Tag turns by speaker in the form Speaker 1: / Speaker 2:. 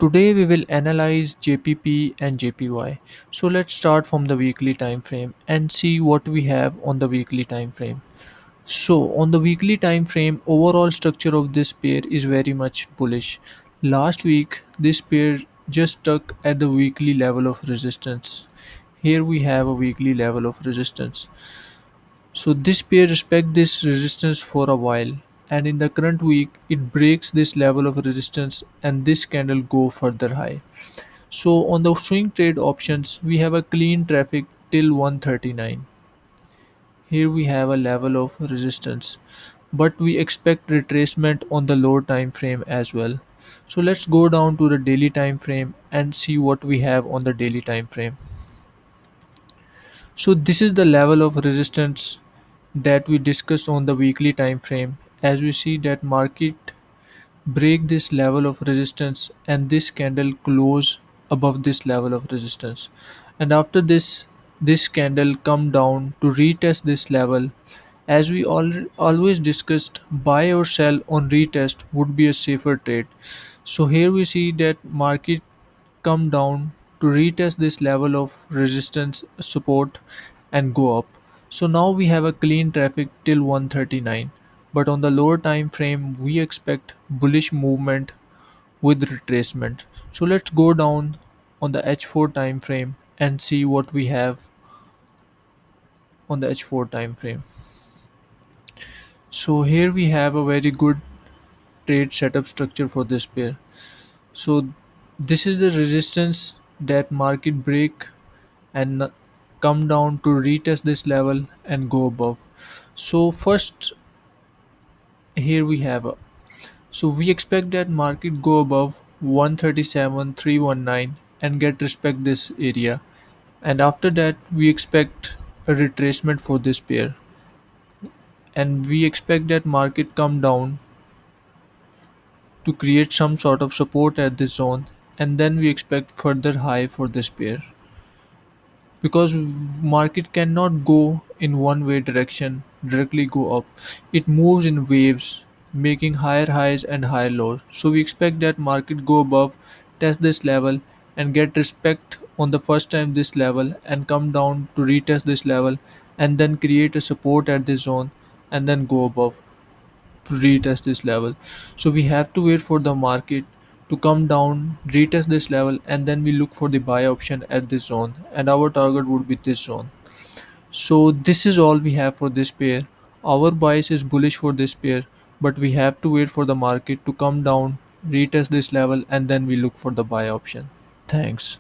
Speaker 1: Today we will analyze JPP and JPY. So let's start from the weekly time frame and see what we have on the weekly time frame. So on the weekly time frame, overall structure of this pair is very much bullish. Last week this pair just stuck at the weekly level of resistance. Here we have a weekly level of resistance. So this pair respect this resistance for a while, and in the current week it breaks this level of resistance and this candle go further high. So on the swing trade options we have a clean traffic till 139. Here we have a level of resistance, but we expect retracement on the lower time frame as well. So let's go down to the daily time frame and see what we have on the daily time frame. So this is the level of resistance that we discussed on the weekly time frame. As we see that market break this level of resistance and this candle close above this level of resistance, and after this candle come down to retest this level. As we always discussed, buy or sell on retest would be a safer trade. So here we see that market come down to retest this level of resistance support and go up. So now we have a clean traffic till 139, but on the lower time frame we expect bullish movement with retracement. So let's go down on the H4 time frame and see what we have on the H4 time frame. So here we have a very good trade setup structure for this pair. So this is the resistance that market break and come down to retest this level and go above. So first here we have a, so we expect that market go above 137,319 and get respect this area, and after that we expect a retracement for this pair, and we expect that market come down to create some sort of support at this zone, and then we expect further high for this pair, because market cannot go in one way direction directly go up. It moves in waves, making higher highs and higher lows. So we expect that market go above, test this level and get respect on the first time this level and come down to retest this level, and then create a support at this zone and then go above to retest this level. So we have to wait for the market to come down, retest this level, and then we look for the buy option at this zone, and our target would be this zone. So this is all we have for this pair. Our bias is bullish for this pair, but we have to wait for the market to come down, retest this level, and then we look for the buy option. Thanks.